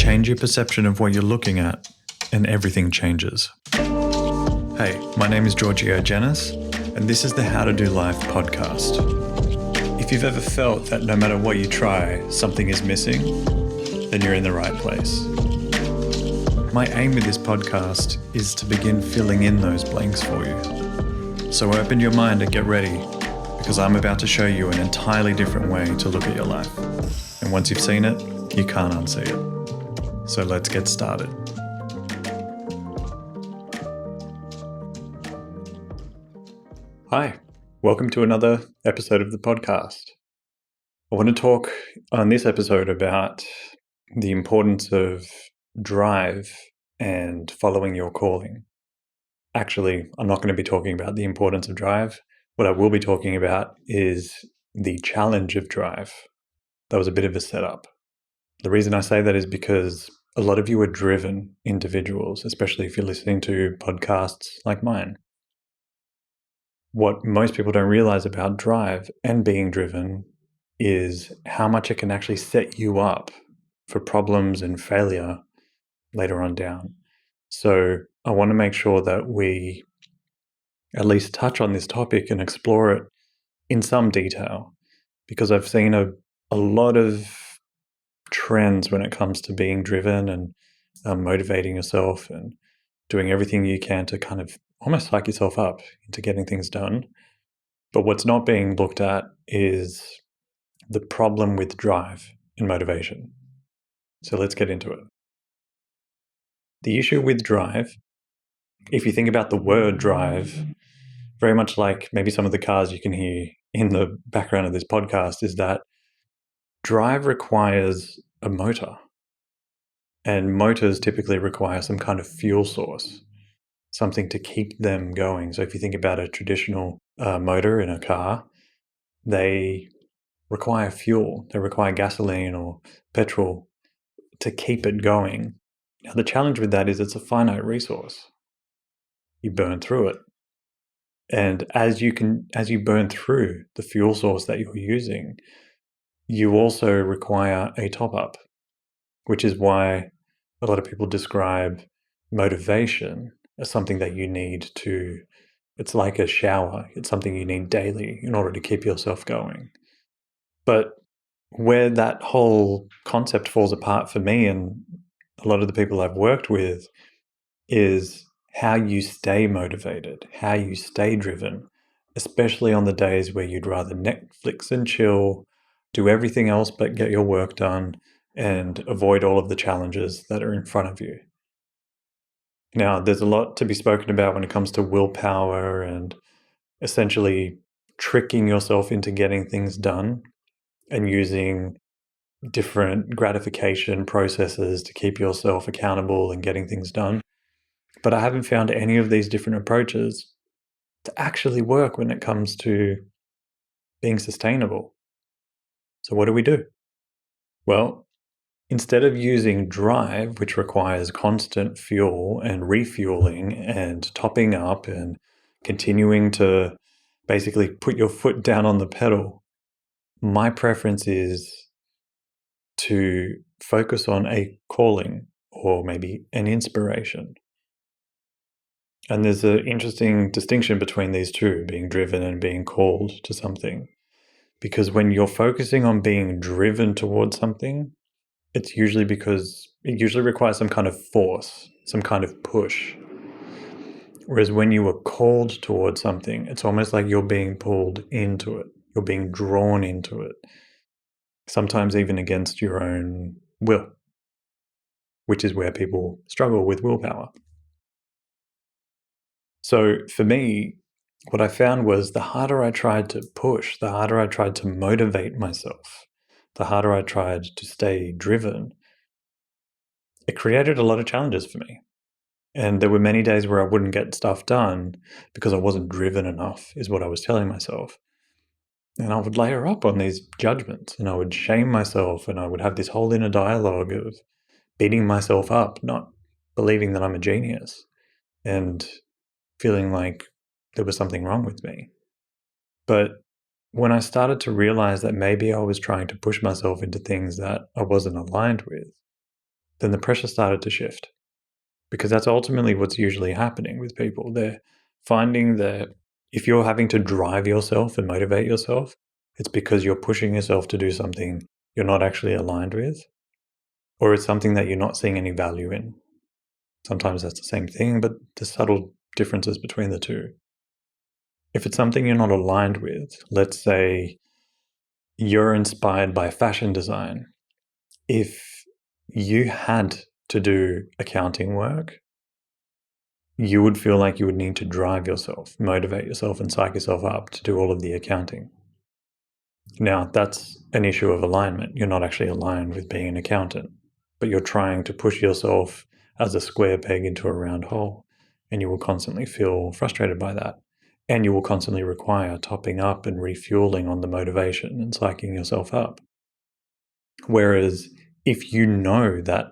Change your perception of what you're looking at, and everything changes. Hey, my name is Giorgio, and this is the How to Do Life podcast. If you've ever felt that no matter what you try, something is missing, then you're in the right place. My aim with this podcast is to begin filling in those blanks for you. So open your mind and get ready, because I'm about to show you an entirely different way to look at your life. And once you've seen it, you can't unsee it. So let's get started. Hi, welcome to another episode of the podcast. I want to talk on this episode about the importance of drive and following your calling. Actually, I'm not going to be talking about the importance of drive. What I will be talking about is the challenge of drive. That was a bit of a setup. The reason I say that is because a lot of you are driven individuals, especially if you're listening to podcasts like mine. What most people don't realize about drive and being driven is how much it can actually set you up for problems and failure later on down. So I want to make sure that we at least touch on this topic and explore it in some detail, because I've seen a lot of trends when it comes to being driven and motivating yourself and doing everything you can to kind of almost psych yourself up into getting things done. But what's not being looked at is the problem with drive and motivation. So let's get into it. The issue with drive, if you think about the word drive, very much like maybe some of the cars you can hear in the background of this podcast, is that drive requires a motor. And motors typically require some kind of fuel source, something to keep them going. So if you think about a traditional motor in a car, they require fuel. They require gasoline or petrol to keep it going. Now, the challenge with that is it's a finite resource. You burn through it. And as you burn through the fuel source that you're using, you also require a top-up, which is why a lot of people describe motivation as something that you need to, it's like a shower. It's something you need daily in order to keep yourself going. But where that whole concept falls apart for me and a lot of the people I've worked with is how you stay motivated, how you stay driven, especially on the days where you'd rather Netflix and chill, do everything else but get your work done, and avoid all of the challenges that are in front of you. Now, there's a lot to be spoken about when it comes to willpower and essentially tricking yourself into getting things done and using different gratification processes to keep yourself accountable and getting things done. But I haven't found any of these different approaches to actually work when it comes to being sustainable. So what do? Well, instead of using drive, which requires constant fuel and refueling and topping up and continuing to basically put your foot down on the pedal, my preference is to focus on a calling or maybe an inspiration. And there's an interesting distinction between these two, being driven and being called to something. Because when you're focusing on being driven towards something, it's usually because it usually requires some kind of force, some kind of push. Whereas when you are called towards something, it's almost like you're being pulled into it. You're being drawn into it. Sometimes even against your own will, which is where people struggle with willpower. So for me, what I found was the harder I tried to push, the harder I tried to motivate myself, the harder I tried to stay driven, it created a lot of challenges for me. And there were many days where I wouldn't get stuff done because I wasn't driven enough, is what I was telling myself. And I would layer up on these judgments and I would shame myself and I would have this whole inner dialogue of beating myself up, not believing that I'm a genius and feeling like there was something wrong with me. But when I started to realize that maybe I was trying to push myself into things that I wasn't aligned with, then the pressure started to shift, because that's ultimately what's usually happening with people. They're finding that if you're having to drive yourself and motivate yourself, it's because you're pushing yourself to do something you're not actually aligned with, or it's something that you're not seeing any value in. Sometimes that's the same thing, but there's subtle differences between the two. If it's something you're not aligned with, let's say you're inspired by fashion design. If you had to do accounting work, you would feel like you would need to drive yourself, motivate yourself, and psych yourself up to do all of the accounting. Now, that's an issue of alignment. You're not actually aligned with being an accountant, but you're trying to push yourself as a square peg into a round hole, and you will constantly feel frustrated by that. And you will constantly require topping up and refueling on the motivation and psyching yourself up. Whereas if you know that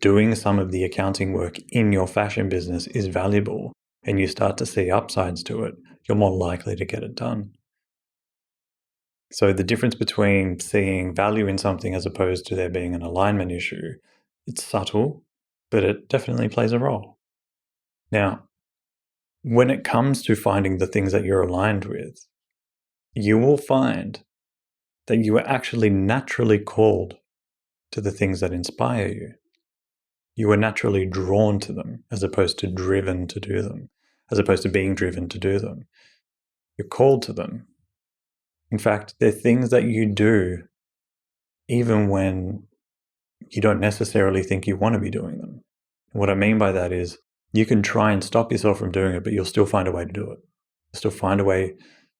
doing some of the accounting work in your fashion business is valuable and you start to see upsides to it, you're more likely to get it done. So the difference between seeing value in something as opposed to there being an alignment issue, it's subtle, but it definitely plays a role. Now, when it comes to finding the things that you're aligned with, you will find that you are actually naturally called to the things that inspire you. You are naturally drawn to them as opposed to driven to do them, as opposed to being driven to do them. You're called to them. In fact, they're things that you do even when you don't necessarily think you want to be doing them. What I mean by that is you can try and stop yourself from doing it, but you'll still find a way to do it. You'll still find a way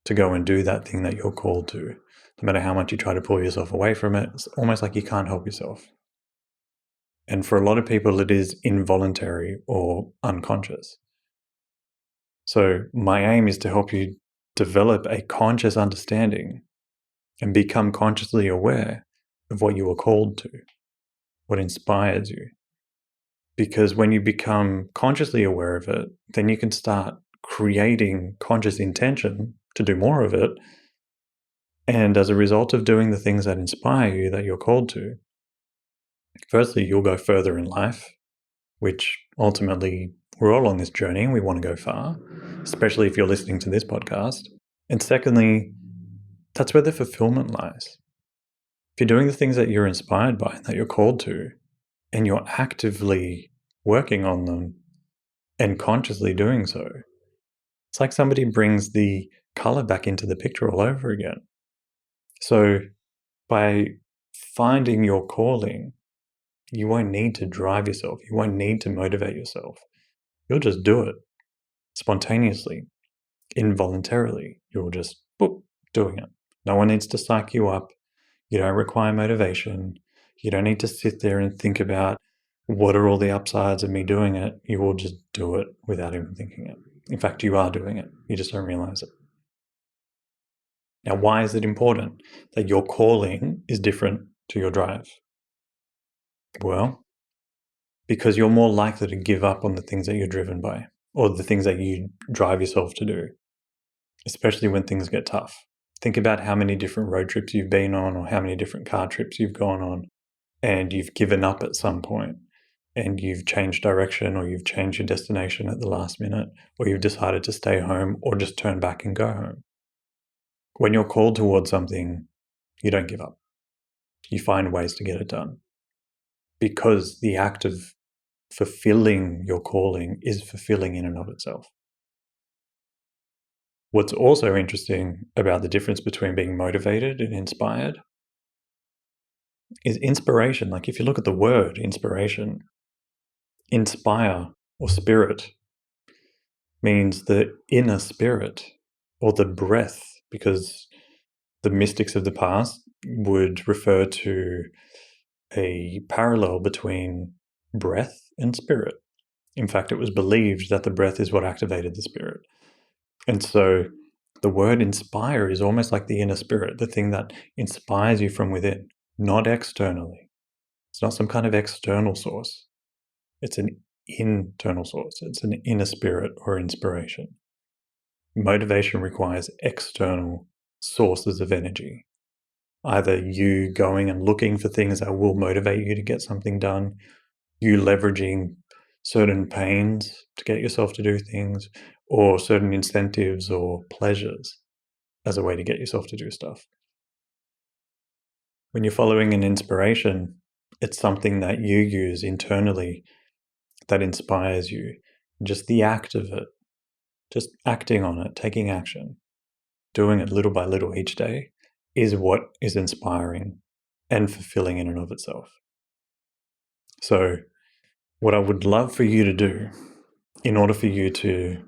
to go and do that thing that you're called to. No matter how much you try to pull yourself away from it, it's almost like you can't help yourself. And for a lot of people, it is involuntary or unconscious. So my aim is to help you develop a conscious understanding and become consciously aware of what you are called to, what inspires you. Because when you become consciously aware of it, then you can start creating conscious intention to do more of it. And as a result of doing the things that inspire you, that you're called to, firstly, you'll go further in life, which ultimately we're all on this journey and we want to go far, especially if you're listening to this podcast. And secondly, that's where the fulfillment lies. If you're doing the things that you're inspired by, that you're called to, and you're actively working on them and consciously doing so, it's like somebody brings the color back into the picture all over again. So by finding your calling, you won't need to drive yourself. You won't need to motivate yourself. You'll just do it spontaneously, involuntarily. You'll just, boop, doing it. No one needs to psych you up. You don't require motivation. You don't need to sit there and think about what are all the upsides of me doing it. You will just do it without even thinking it. In fact, you are doing it. You just don't realize it. Now, why is it important that your calling is different to your drive? Well, because you're more likely to give up on the things that you're driven by or the things that you drive yourself to do, especially when things get tough. Think about how many different road trips you've been on or how many different car trips you've gone on, and you've given up at some point and you've changed direction or you've changed your destination at the last minute, or you've decided to stay home or just turn back and go home. When you're called towards something, you don't give up. You find ways to get it done, because the act of fulfilling your calling is fulfilling in and of itself. What's also interesting about the difference between being motivated and inspired is inspiration. Like if you look at the word inspiration, inspire or spirit means the inner spirit or the breath, because the mystics of the past would refer to a parallel between breath and spirit. In fact, it was believed that the breath is what activated the spirit. And so the word inspire is almost like the inner spirit, the thing that inspires you from within, not externally. It's not some kind of external source. It's an internal source. It's an inner spirit or inspiration. Motivation requires external sources of energy. Either you going and looking for things that will motivate you to get something done, you leveraging certain pains to get yourself to do things, or certain incentives or pleasures as a way to get yourself to do stuff. When you're following an inspiration, it's something that you use internally that inspires you. Just the act of it, just acting on it, taking action, doing it little by little each day is what is inspiring and fulfilling in and of itself. So, what I would love for you to do in order for you to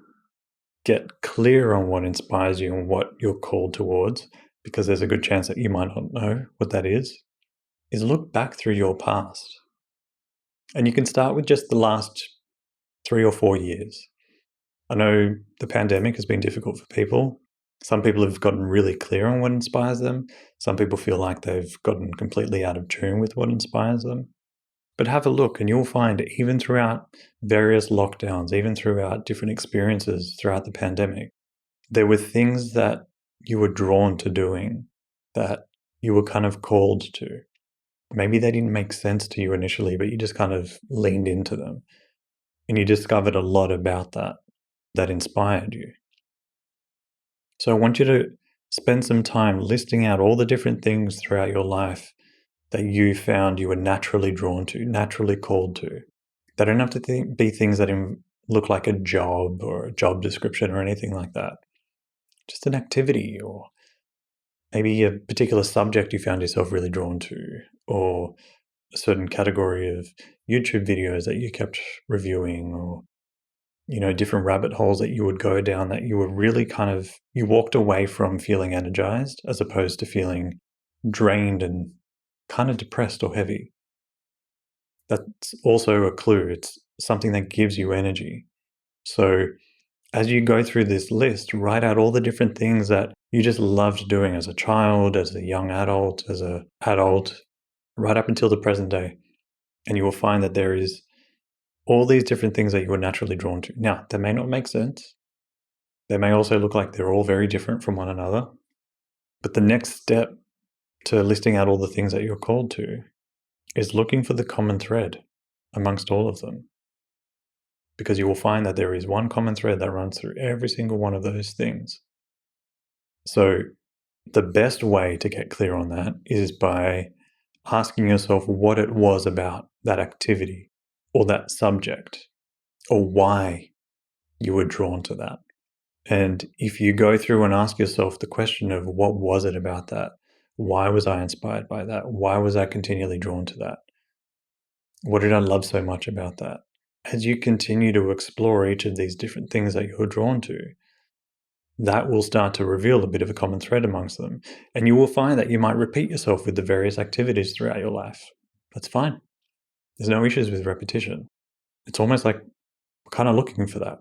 get clear on what inspires you and what you're called towards, because there's a good chance that you might not know what that is look back through your past. And you can start with just the last 3 or 4 years. I know the pandemic has been difficult for people. Some people have gotten really clear on what inspires them. Some people feel like they've gotten completely out of tune with what inspires them. But have a look, and you'll find even throughout various lockdowns, even throughout different experiences throughout the pandemic, there were things that you were drawn to doing, that you were kind of called to. Maybe they didn't make sense to you initially, but you just kind of leaned into them. And you discovered a lot about that inspired you. So I want you to spend some time listing out all the different things throughout your life that you found you were naturally drawn to, naturally called to. They don't have to be things that look like a job or a job description or anything like that. Just an activity, or maybe a particular subject you found yourself really drawn to, or a certain category of YouTube videos that you kept reviewing, or different rabbit holes that you would go down that you were really you walked away from feeling energized as opposed to feeling drained and kind of depressed or heavy. That's also a clue. It's something that gives you energy. So as you go through this list, write out all the different things that you just loved doing as a child, as a young adult, as an adult, right up until the present day. And you will find that there is all these different things that you were naturally drawn to. Now, they may not make sense. They may also look like they're all very different from one another. But the next step to listing out all the things that you're called to is looking for the common thread amongst all of them. Because you will find that there is one common thread that runs through every single one of those things. So the best way to get clear on that is by asking yourself what it was about that activity or that subject, or why you were drawn to that. And if you go through and ask yourself the question of what was it about that? Why was I inspired by that? Why was I continually drawn to that? What did I love so much about that? As you continue to explore each of these different things that you're drawn to, that will start to reveal a bit of a common thread amongst them. And you will find that you might repeat yourself with the various activities throughout your life. That's fine. There's no issues with repetition. It's almost like we're kind of looking for that.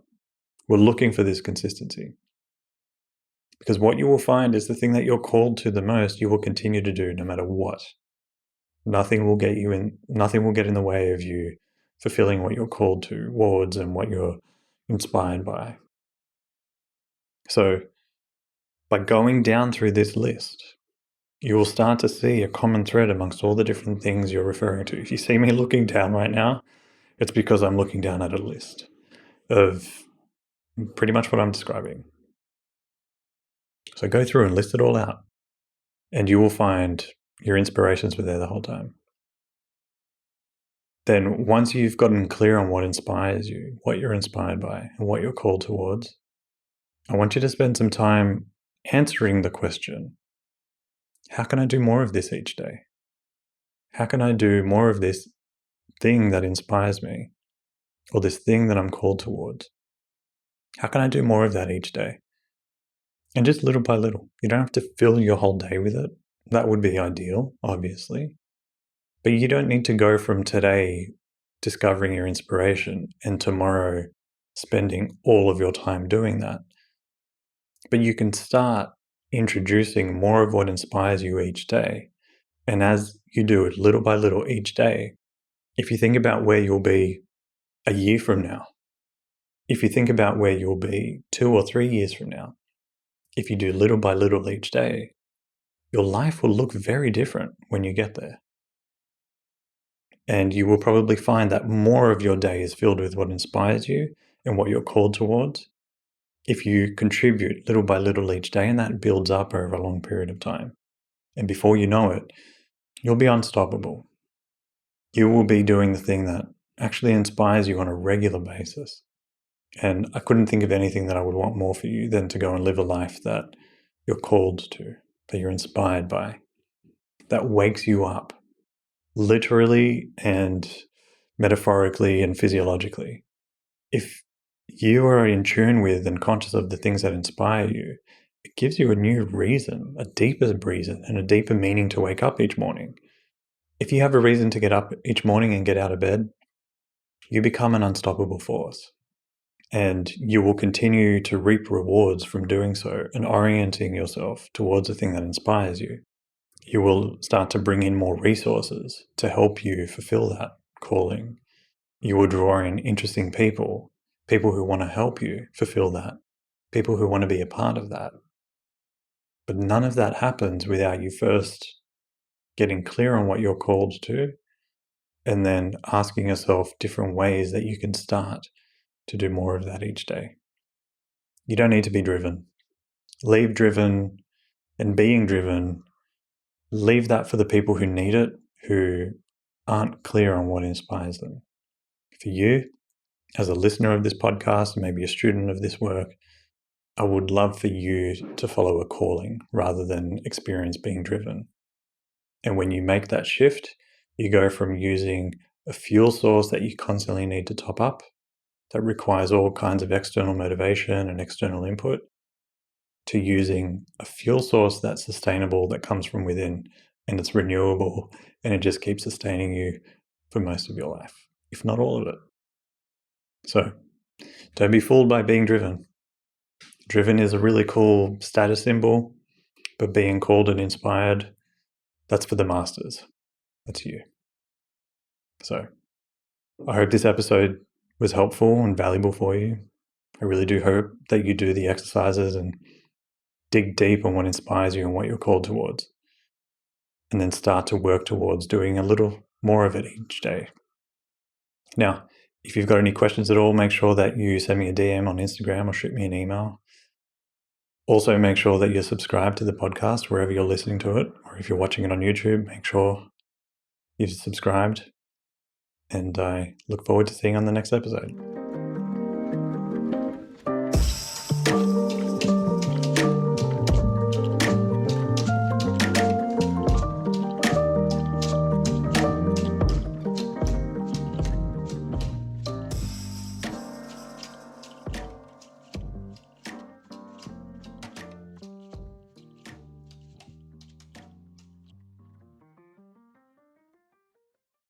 We're looking for this consistency. Because what you will find is the thing that you're called to the most, you will continue to do no matter what. Nothing will get in the way of you fulfilling what you're called towards and what you're inspired by. So by going down through this list, you will start to see a common thread amongst all the different things you're referring to. If you see me looking down right now, it's because I'm looking down at a list of pretty much what I'm describing. So go through and list it all out, and you will find your inspirations were there the whole time. Then once you've gotten clear on what inspires you, what you're inspired by, and what you're called towards, I want you to spend some time answering the question, how can I do more of this each day? How can I do more of this thing that inspires me, or this thing that I'm called towards? How can I do more of that each day? And just little by little. You don't have to fill your whole day with it. That would be ideal, obviously. But you don't need to go from today discovering your inspiration and tomorrow spending all of your time doing that. But you can start introducing more of what inspires you each day. And as you do it little by little each day, if you think about where you'll be a year from now, if you think about where you'll be 2 or 3 years from now, if you do little by little each day, your life will look very different when you get there. And you will probably find that more of your day is filled with what inspires you and what you're called towards if you contribute little by little each day, and that builds up over a long period of time. And before you know it, you'll be unstoppable. You will be doing the thing that actually inspires you on a regular basis. And I couldn't think of anything that I would want more for you than to go and live a life that you're called to, that you're inspired by, that wakes you up, literally and metaphorically and physiologically. If you are in tune with and conscious of the things that inspire you, it gives you a new reason, a deeper reason, and a deeper meaning to wake up each morning. If you have a reason to get up each morning and get out of bed, you become an unstoppable force. And you will continue to reap rewards from doing so and orienting yourself towards the thing that inspires you. You will start to bring in more resources to help you fulfill that calling. You will draw in interesting people, people who want to help you fulfill that, people who want to be a part of that. But none of that happens without you first getting clear on what you're called to, and then asking yourself different ways that you can start to do more of that each day. You don't need to be driven. Leave driven and being driven, leave that for the people who need it, who aren't clear on what inspires them. For you, as a listener of this podcast, maybe a student of this work, I would love for you to follow a calling rather than experience being driven. And when you make that shift, you go from using a fuel source that you constantly need to top up, that requires all kinds of external motivation and external input, to using a fuel source that's sustainable, that comes from within, and it's renewable, and it just keeps sustaining you for most of your life, if not all of it. So don't be fooled by being driven. Driven is a really cool status symbol, but being called and inspired, that's for the masters. That's you. So I hope this episode was helpful and valuable for you. I really do hope that you do the exercises and dig deep on what inspires you and what you're called towards, and then start to work towards doing a little more of it each day. Now, if you've got any questions at all, make sure that you send me a DM on Instagram or shoot me an email. Also, make sure that you're subscribed to the podcast wherever you're listening to it, or if you're watching it on YouTube, make sure you've subscribed. And I look forward to seeing you on the next episode.